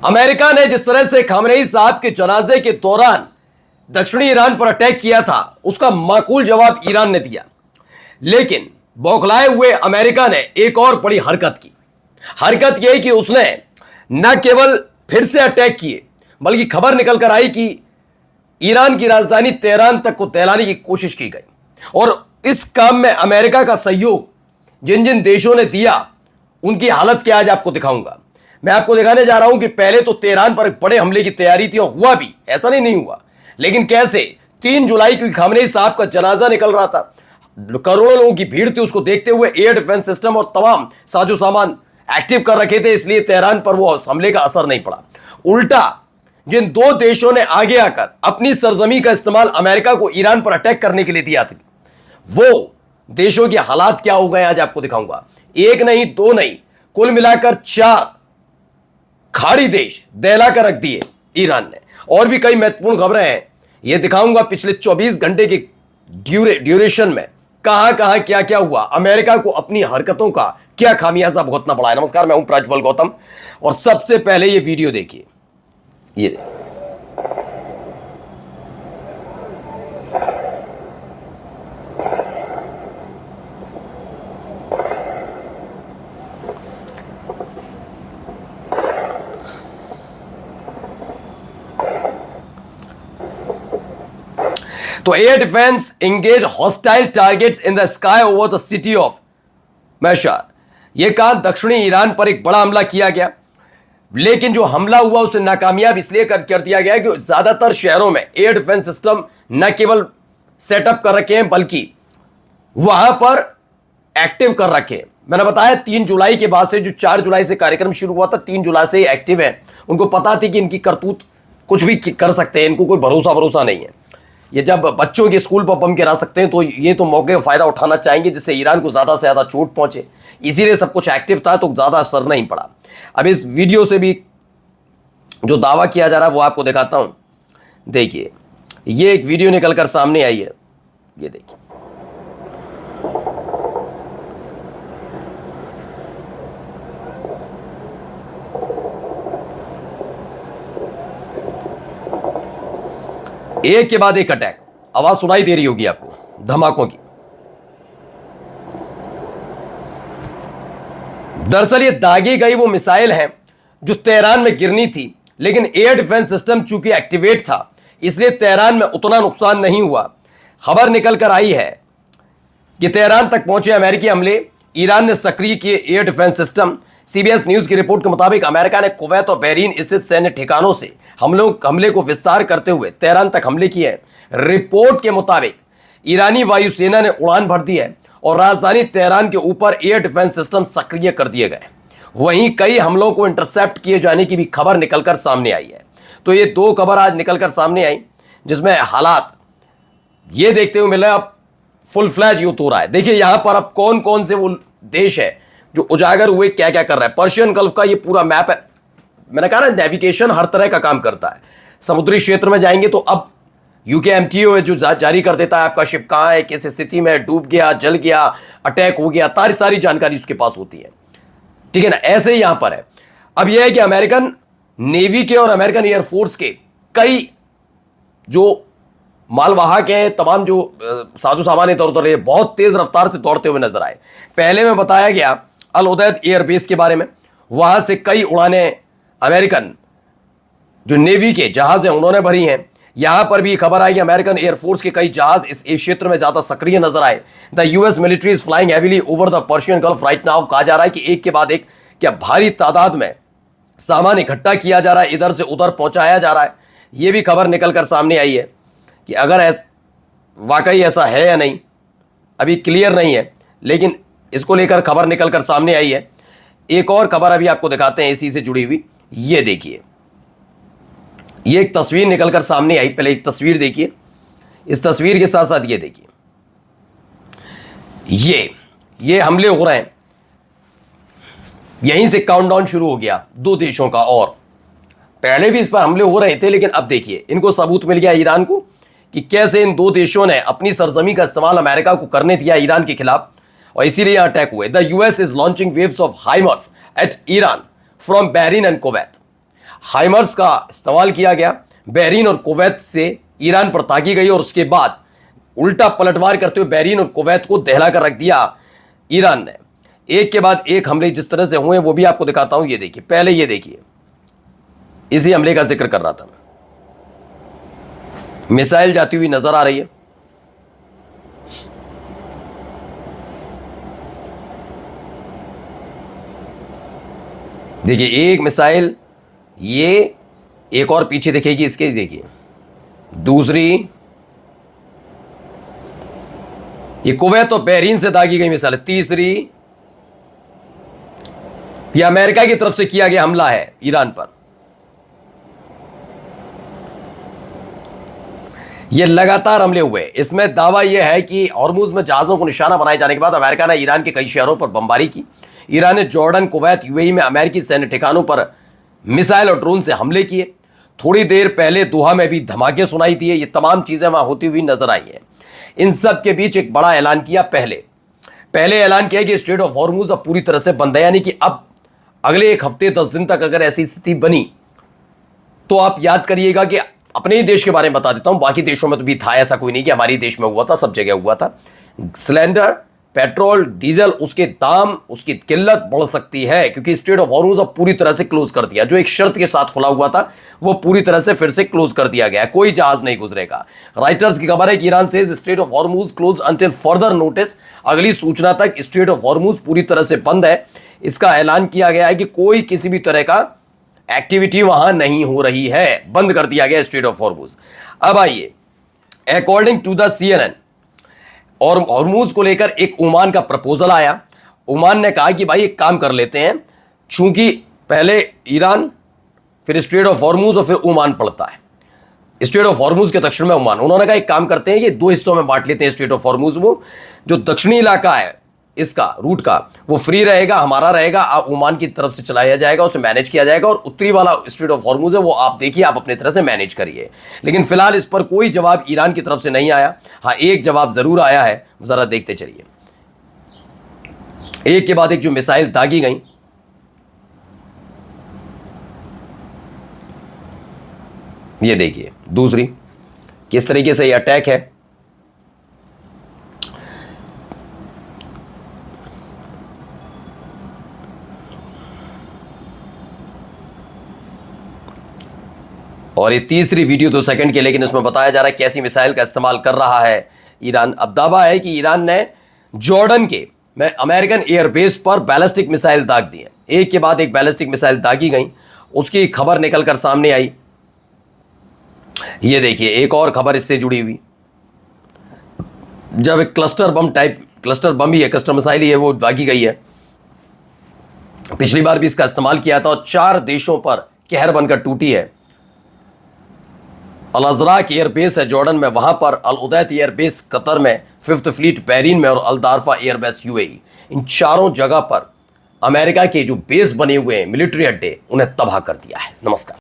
America ने जिस तरह से खामनेई साहब के जनाजे के दौरान दक्षिणी ईरान पर अटैक किया था, उसका माकूल जवाब ईरान ने दिया। लेकिन बौखलाए हुए अमेरिका ने एक और बड़ी हरकत की। हरकत यह कि उसने न केवल फिर से अटैक किए, बल्कि खबर निकल कर आई कि ईरान की राजधानी तेहरान तक को दहलाने की कोशिश की गई। और इस काम में अमेरिका का सहयोग जिन जिन देशों ने दिया, उनकी हालत क्या आज आपको दिखाऊंगा। मैं आपको दिखाने जा रहा हूं कि पहले तो तेहरान पर एक बड़े हमले की तैयारी थी और हुआ भी, ऐसा नहीं हुआ, लेकिन कैसे 3 जुलाई को खामनेई साहब का जनाजा निकल रहा था, करोड़ों लोगों की भीड़ थी, उसको देखते हुए एयर डिफेंस सिस्टम और तमाम साजो सामान एक्टिव कर रखे थे, इसलिए तेहरान पर वो हमले का असर नहीं पड़ा। उल्टा जिन 2 देशों ने आगे आकर अपनी सरजमी का इस्तेमाल अमेरिका को ईरान पर अटैक करने के लिए दिया था, वो देशों के हालात क्या हो गए आज आपको दिखाऊंगा। 1 नहीं 2 नहीं, कुल मिलाकर 4 खाड़ी देश दहला कर रख दिए ईरान ने। और भी कई महत्वपूर्ण खबरें हैं, यह दिखाऊंगा पिछले 24 घंटे के ड्यूरेशन में कहां कहां क्या क्या हुआ, अमेरिका को अपनी हरकतों का क्या खामियाजा भुगतना पड़ा है। नमस्कार, मैं हूं प्रज्वल गौतम और सबसे पहले यह वीडियो देखिए। ये तो air defence engage hostile targets in the sky over the city of मैशार। यह कहा दक्षिणी ईरान पर एक बड़ा हमला किया गया, लेकिन जो हमला हुआ उसे नाकामयाब इसलिए कर दिया गया कि ज्यादातर शहरों में एयर डिफेंस सिस्टम न केवल सेटअप कर रखे हैं, बल्कि वहां पर एक्टिव कर रखे हैं। मैंने बताया 3 जुलाई के बाद से, जो 4 जुलाई से कार्यक्रम शुरू हुआ था, 3 जुलाई से एक्टिव है। उनको पता थी कि इनकी करतूत कुछ भी कर सकते हैं, इनको कोई भरोसा नहीं है। ये जब बच्चों के स्कूल पर बम गिरा सकते हैं, तो ये तो मौके का फायदा उठाना चाहेंगे जिससे ईरान को ज्यादा से ज्यादा चोट पहुंचे। इसीलिए सब कुछ एक्टिव था, तो ज्यादा असर नहीं पड़ा। अब इस वीडियो से भी जो दावा किया जा रहा है वो आपको दिखाता हूं। देखिए, ये एक वीडियो निकलकर सामने आई है, ये देखिए। एक के बाद एक अटैक, आवाज सुनाई दे रही होगी आपको धमाकों की। दरअसल ये दागी गई वो मिसाइल है जो तेहरान में गिरनी थी, लेकिन एयर डिफेंस सिस्टम चूंकि एक्टिवेट था, इसलिए तेहरान में उतना नुकसान नहीं हुआ। खबर निकल कर आई है कि तेहरान तक पहुंचे अमेरिकी हमले, ईरान ने सक्रिय किए air defence system. CBS news की रिपोर्ट के मुताबिक अमेरिका ने कुवैत और बहरीन स्थित सैन्य ठिकानों से हमले को विस्तार करते हुए तेहरान तक हमले किए हैं। रिपोर्ट के मुताबिक ईरानी वायुसेना ने उड़ान भर दी है और राजधानी तेहरान के ऊपर एयर डिफेंस सिस्टम सक्रिय कर दिए गए। वहीं कई हमलों को इंटरसेप्ट किए जाने की भी खबर निकलकर सामने आई है। तो ये 2 खबर आज निकलकर सामने आई, जिसमें हालात ये देखते हुए मिल रहे हैं अब फुल फ्लैश युद्ध हो रहा है। देखिए यहां पर अब कौन कौन से वो देश है जो उजागर हुए, क्या क्या कर रहा है। पर्शियन गल्फ का ये पूरा मैप है। मैंने कहा ना, नेविगेशन हर तरह का काम करता है। समुद्री क्षेत्र में जाएंगे तो अब UKMTO है जो जारी कर देता है आपका शिप कहां है, किस स्थिति में, डूब गया, जल गया, अटैक हो गया, सारी जानकारी उसके पास होती है। ठीक है ना, ऐसे ही यहां पर है। अब यह है कि अमेरिकन नेवी के और अमेरिकन एयरफोर्स के कई जो मालवाहक हैं, तमाम जो साजो सामान इधर उधर बहुत तेज रफ्तार से दौड़ते हुए नजर आए। पहले में बताया गया अल उदैद एयरबेस के बारे में, वहां से कई उड़ानें अमेरिकन जो नेवी के जहाज हैं उन्होंने भरी हैं। यहां पर भी खबर आई कि अमेरिकन एयरफोर्स के कई जहाज इस क्षेत्र में ज्यादा सक्रिय नजर आए। The US military is flying heavily over the Persian gulf right now. कहा जा रहा है कि एक के बाद एक क्या भारी तादाद में सामान इकट्ठा किया जा रहा है, इधर से उधर पहुंचाया जा रहा है। यह भी खबर निकलकर सामने आई है कि अगर वाकई ऐसा है या नहीं अभी क्लियर नहीं है, लेकिन इसको लेकर खबर निकलकर सामने आई है। एक और खबर अभी आपको दिखाते हैं इसी से जुड़ी हुई। ये देखिए, ये एक तस्वीर निकलकर सामने आई। पहले एक तस्वीर देखिए, इस तस्वीर के साथ साथ ये देखिए, ये हमले हो रहे हैं। यहीं से काउंटडाउन शुरू हो गया 2 देशों का, और पहले भी इस पर हमले हो रहे थे, लेकिन अब देखिए इनको सबूत मिल गया ईरान को कि कैसे इन 2 देशों ने अपनी सरजमी का इस्तेमाल अमेरिका को करने दिया ईरान के खिलाफ, और इसीलिए यहां अटैक हुए। The US is launching waves of HIMARS at Iran from Bahrain and Kuwait. HIMARS का इस्तेमाल किया गया, बहरीन और कुवैत से ईरान पर ताकी गई और उसके बाद उल्टा पलटवार करते हुए बहरीन और कुवैत को दहला कर रख दिया ईरान ने। एक के बाद एक हमले जिस तरह से हुए वो भी आपको दिखाता हूं। ये देखिए, पहले ये देखिए, इसी हमले का जिक्र कर रहा था मैं। मिसाइल जाती हुई नजर आ रही है, देखिए एक मिसाइल, ये एक और पीछे दिखेगी इसके, देखिए दूसरी, ये कुवैत और बहरीन से दागी गई मिसाइल, तीसरी, ये अमेरिका की तरफ से किया गया हमला है ईरान पर। ये लगातार हमले हुए। इसमें दावा यह है कि हॉर्मुज में जहाजों को निशाना बनाए जाने के बाद अमेरिका ने ईरान के कई शहरों पर बमबारी की। ईरान ने जॉर्डन, कुवैत, यूएई में अमेरिकी सैन्य ठिकानों पर मिसाइल और ड्रोन से हमले किए। थोड़ी देर पहले दोहा में भी धमाके सुनाई दिए। ये तमाम चीजें वहां होती हुई नजर आई हैं। इन सब के बीच एक बड़ा ऐलान किया। पहले ऐलान किया कि स्ट्रेट ऑफ हॉर्मुज अब पूरी तरह से बंद है, यानी कि अब अगले एक हफ्ते 10 दिन तक अगर ऐसी स्थिति बनी तो आप याद करिएगा कि अपने ही देश के बारे में बता देता हूं, बाकी देशों में तो भी था, ऐसा कोई नहीं कि हमारे देश में हुआ था, सब जगह हुआ था। सिलेंडर, पेट्रोल, डीजल, उसके दाम, उसकी किल्लत बढ़ सकती है क्योंकि स्ट्रेट ऑफ हॉर्मुज अब पूरी तरह से क्लोज कर दिया। जो एक शर्त के साथ खुला हुआ था वो पूरी तरह से फिर से क्लोज कर दिया गया है, कोई जहाज नहीं गुजरेगा। राइटर्स की खबर है कि ईरान से straight of Hormuz close until further notice, अगली सूचना तक स्ट्रेट ऑफ हॉर्मुज पूरी तरह से बंद है। इसका ऐलान किया गया है कि कोई किसी भी तरह का एक्टिविटी वहां नहीं हो रही है, बंद कर दिया गया स्ट्रेट ऑफ हॉर्मुज। अब आइए, अकॉर्डिंग टू द CNN, और हॉर्मुज को लेकर एक ओमान का प्रपोजल आया। ओमान ने कहा कि भाई एक काम कर लेते हैं, चूंकि पहले ईरान, फिर स्ट्रेट ऑफ हॉर्मुज और फिर ओमान पड़ता है, स्ट्रेट ऑफ हॉर्मुज के दक्षिण में ओमान। उन्होंने कहा एक काम करते हैं, ये 2 हिस्सों में बांट लेते हैं स्ट्रेट ऑफ हॉर्मुज। वो जो दक्षिणी इलाका है इसका रूट का वो फ्री रहेगा, हमारा रहेगा, आप ओमान की तरफ से चलाया जाएगा, उसे मैनेज किया जाएगा, और उत्तरी वाला स्ट्रेट ऑफ हॉर्मुज है वो आप देखिए, आप अपनी तरह से मैनेज करिए। लेकिन फिलहाल इस पर कोई जवाब ईरान की तरफ से नहीं आया। हाँ, एक जवाब जरूर आया है, जरा देखते चलिए। एक के बाद एक जो मिसाइल दागी गई, ये देखिए दूसरी, किस तरीके से ये अटैक है। और ये तीसरी वीडियो 2 सेकंड की, लेकिन इसमें बताया जा रहा है कैसी मिसाइल का इस्तेमाल कर रहा है ईरान। अब दावा है कि ईरान ने जॉर्डन के अमेरिकन एयरबेस पर बैलिस्टिक मिसाइल दाग दी है। एक के बाद एक बैलिस्टिक मिसाइल दागी गई, उसकी खबर निकलकर सामने आई। ये देखिए एक और खबर इससे जुड़ी हुई, जब एक क्लस्टर बम ही है, क्लस्टर मिसाइल ही है, वो दागी गई है। पिछली बार भी इसका इस्तेमाल किया था और 4 देशों पर कहर बनकर टूटी है। अल अज़राक एयरबेस है जॉर्डन में, वहां पर अल उदैद एयरबेस कतर में, 5th फ्लीट बहरीन में और अल दारफा एयरबेस यूएई, इन चारों जगह पर अमेरिका के जो बेस बने हुए हैं, मिलिट्री अड्डे, उन्हें तबाह कर दिया है। नमस्कार।